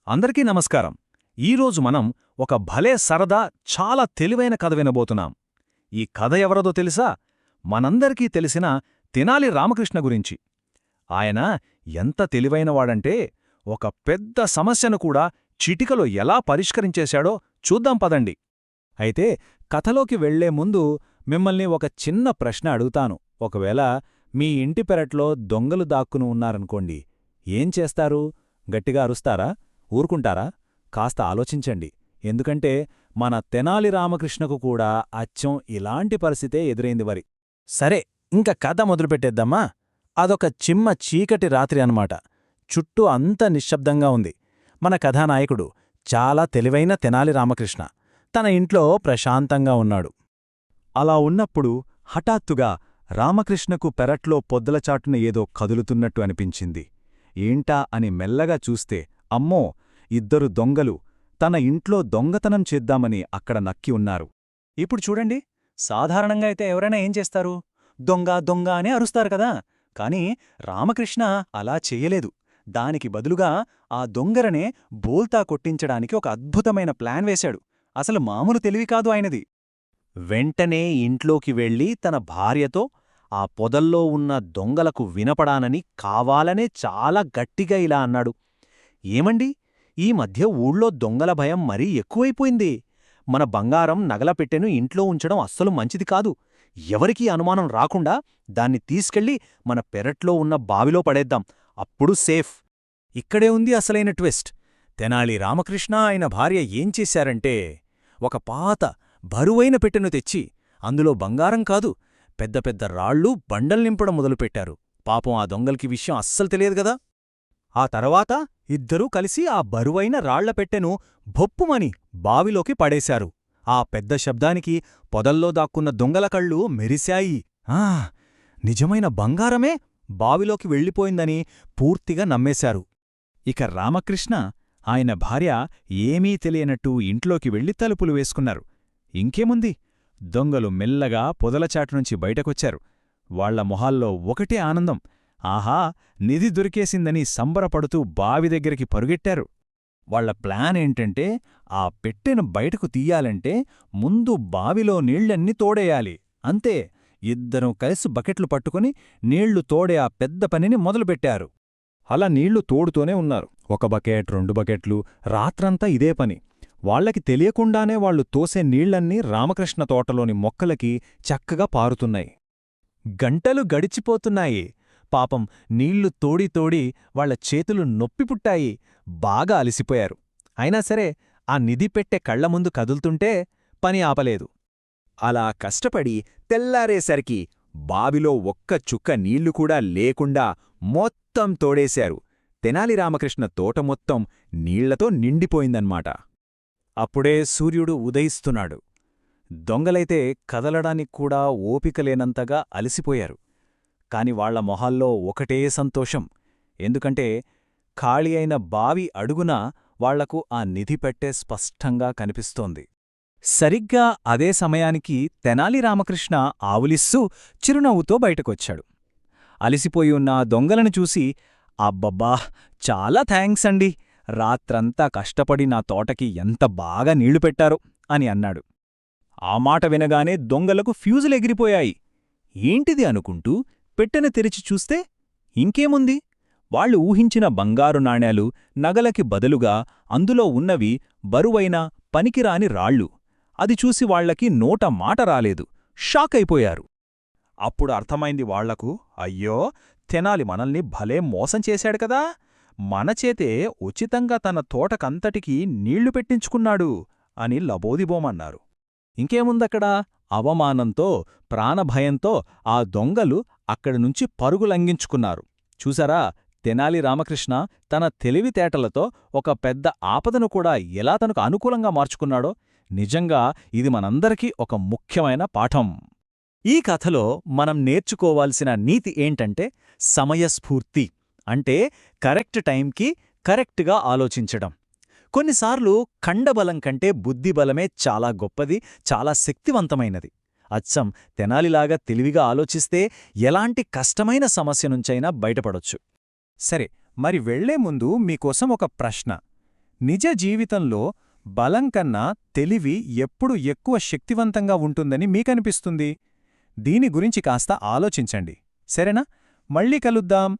అందరికీ నమస్కారం. ఈరోజు మనం ఒక భలే సరదా చాలా తెలివైన కథ వినబోతున్నాం. ఈ కథ ఎవరదో తెలుసా? మనందరికీ తెలిసిన తెనాలి రామకృష్ణ గురించి. ఆయన ఎంత తెలివైనవాడంటే ఒక పెద్ద సమస్యను కూడా చిటికలో ఎలా పరిష్కరించేశాడో చూద్దాం పదండి. అయితే కథలోకి వెళ్లే ముందు మిమ్మల్ని ఒక చిన్న ప్రశ్న అడుగుతాను. ఒకవేళ మీ ఇంటి పెరట్లో దొంగలు దాక్కుని ఉన్నారనుకోండి, ఏం చేస్తారు? గట్టిగా అరుస్తారా? ఊరుకుంటారా? కాస్త ఆలోచించండి. ఎందుకంటే మన తెనాలి రామకృష్ణకు కూడా అచ్చం ఇలాంటి పరిస్థితే ఎదురైంది మరి. సరే, ఇంక కథ మొదలుపెట్టేద్దామా? అదొక చిమ్మ చీకటి రాత్రి అన్నమాట. చుట్టూ అంత నిశ్శబ్దంగా ఉంది. మన కథానాయకుడు చాలా తెలివైన తెనాలి రామకృష్ణ తన ఇంట్లో ప్రశాంతంగా ఉన్నాడు. అలా ఉన్నప్పుడు హఠాత్తుగా రామకృష్ణకు పెరట్లో పొద్దలచాటున ఏదో కదులుతున్నట్టు అనిపించింది. ఏంటా అని మెల్లగా చూస్తే అమ్మో, ఇద్దరు దొంగలు తన ఇంట్లో దొంగతనం చేద్దామని అక్కడ నక్కి ఉన్నారు. ఇప్పుడు చూడండి, సాధారణంగా అయితే ఎవరైనా ఏం చేస్తారు? దొంగ దొంగ అని అరుస్తారు కదా. కాని రామకృష్ణ అలా చెయ్యలేదు. దానికి బదులుగా ఆ దొంగరనే బోల్తా కొట్టించడానికి ఒక అద్భుతమైన ప్లాన్ వేశాడు. అసలు మామూలు తెలివి కాదు ఆయనది. వెంటనే ఇంట్లోకి వెళ్ళి తన భార్యతో ఆ పొదల్లో ఉన్న దొంగలకు వినపడానని కావాలనే చాలా గట్టిగా ఇలా అన్నాడు. ఏమండి, ఈ మధ్య ఊళ్ళో దొంగల భయం మరీ ఎక్కువైపోయింది. మన బంగారం నగల పెట్టెను ఇంట్లో ఉంచడం అస్సలు మంచిది కాదు. ఎవరికీ అనుమానం రాకుండా దాన్ని తీసుకెళ్లి మన పెరట్లో ఉన్న బావిలో పడేద్దాం. అప్పుడు సేఫ్. ఇక్కడే ఉంది అసలైన ట్విస్ట్. తెనాలి రామకృష్ణ ఆయన భార్య ఏం చేశారంటే, ఒక పాత బరువైన పెట్టెను తెచ్చి అందులో బంగారం కాదు, పెద్ద పెద్ద రాళ్ళు బండల్నింపడం మొదలుపెట్టారు. పాపం ఆ దొంగలకి విషయం అస్సలు తెలియదు గదా. ఆ తర్వాత ఇద్దరూ కలిసి ఆ బరువైన రాళ్ల పెట్టెను భొప్పుమని బావిలోకి పడేశారు. ఆ పెద్ద శబ్దానికి పొదల్లో దాక్కున్న దొంగల కళ్ళు మెరిశాయి. నిజమైన బంగారమే బావిలోకి వెళ్ళిపోయిందని పూర్తిగా నమ్మేశారు. ఇక రామకృష్ణ, ఆయన భార్య ఏమీ తెలియనట్టు ఇంట్లోకి వెళ్లి తలుపులు వేసుకున్నారు. ఇంకేముంది, దొంగలు మెల్లగా పొదలచాటునుంచి బయటకొచ్చారు. వాళ్ల మొహాల్లో ఒకటే ఆనందం. ఆహా, నిధి దొరికేసిందని సంబరపడుతూ బావి దగ్గరికి పరుగెట్టారు. వాళ్ల ప్లాన్ ఏంటంటే, ఆ పెట్టెను బయటకు తీయాలంటే ముందు బావిలో నీళ్లన్నీ తోడేయాలి. అంతే. ఇద్దరూ కలిసి బకెట్లు పట్టుకుని నీళ్లు తోడే ఆ పెద్ద పనిని మొదలుపెట్టారు. అలా నీళ్లు తోడుతూనే ఉన్నారు. 1 బకెట్, 2 బకెట్లు, రాత్రంతా ఇదే పని. వాళ్లకి తెలియకుండానే వాళ్లు తోసే నీళ్లన్నీ రామకృష్ణ తోటలోని మొక్కలకి చక్కగా పారుతున్నాయి. గంటలు గడిచిపోతున్నాయి. పాపం నీళ్లు తోడి తోడి వాళ్ల చేతులు నొప్పిపుట్టాయి. బాగా అలసిపోయారు. అయినా సరే ఆ నిధి పెట్టె కళ్లముందు కదులుతుంటే పని ఆపలేదు. అలా కష్టపడి తెల్లారేసరికి బావిలో ఒక్క చుక్క నీళ్లు కూడా లేకుండా మొత్తం తోడేశారు. తెనాలి రామకృష్ణ తోట మొత్తం నీళ్లతో నిండిపోయిందన్మాట. అప్పుడే సూర్యుడు ఉదయిస్తున్నాడు. దొంగలైతే కదలడానిక్కూడా ఓపికలేనంతగా అలసిపోయారు. కాని వాళ్ల మొహాల్లో ఒకటే సంతోషం. ఎందుకంటే ఖాళీ అయిన బావి అడుగున వాళ్లకు ఆ నిధి పెట్టె స్పష్టంగా కనిపిస్తోంది. సరిగ్గా అదే సమయానికి తెనాలి రామకృష్ణ ఆవులిస్తూ చిరునవ్వుతో బయటకొచ్చాడు. అలిసిపోయి ఉన్న దొంగలను చూసి, అబ్బబ్బా, చాలా థాంక్స్ అండి. రాత్రంతా కష్టపడి నా తోటకి ఎంత బాగా నీళ్లు పెట్టారు అని అన్నాడు. ఆ మాట వినగానే దొంగలకు ఫ్యూజులెగిరిపోయాయి. ఏంటిది అనుకుంటూ పెట్టెను తెరిచి చూస్తే ఇంకేముంది, వాళ్లు ఊహించిన బంగారు నాణేలు, నగలకి బదులుగా అందులో ఉన్నవి బరువైన పనికిరాని రాళ్ళు. అది చూసి వాళ్లకి నోట మాట రాలేదు. షాకైపోయారు. అప్పుడు అర్థమైంది వాళ్లకు, అయ్యో, తెనాలి మనల్ని భలే మోసం చేశాడు కదా. మనచేతే ఉచితంగా తన తోటకంతటికీ నీళ్లు పెట్టించుకున్నాడు అని లబోదిబోమన్నారు. ఇంకేముందక్కడ, అవమానంతో, ప్రాణభయంతో ఆ దొంగలు అక్కడినుంచి పరుగులంఘించుకున్నారు. చూసారా, తెనాలి రామకృష్ణ తన తెలివితేటలతో ఒక పెద్ద ఆపదను కూడా ఎలా తనకు అనుకూలంగా మార్చుకున్నాడో. నిజంగా ఇది మనందరికీ ఒక ముఖ్యమైన పాఠం. ఈ కథలో మనం నేర్చుకోవాల్సిన నీతి ఏంటంటే, సమయస్ఫూర్తి అంటే కరెక్ట్ టైంకి కరెక్ట్గా ఆలోచించడం. కొన్నిసార్లు కండబలం కంటే బుద్ధిబలమే చాలా గొప్పది, చాలా శక్తివంతమైనది. అచ్చం తెనాలిలాగా తెలివిగా ఆలోచిస్తే ఎలాంటి కష్టమైన సమస్య నుంచైనా బయటపడొచ్చు. సరే, మరి వెళ్లే ముందు మీకోసం ఒక ప్రశ్న. నిజ జీవితంలో బలం కన్నా తెలివి ఎప్పుడు ఎక్కువ శక్తివంతంగా ఉంటుందని మీకనిపిస్తుంది? దీని గురించి కాస్త ఆలోచించండి, సరేనా? మళ్ళీ కలుద్దాం.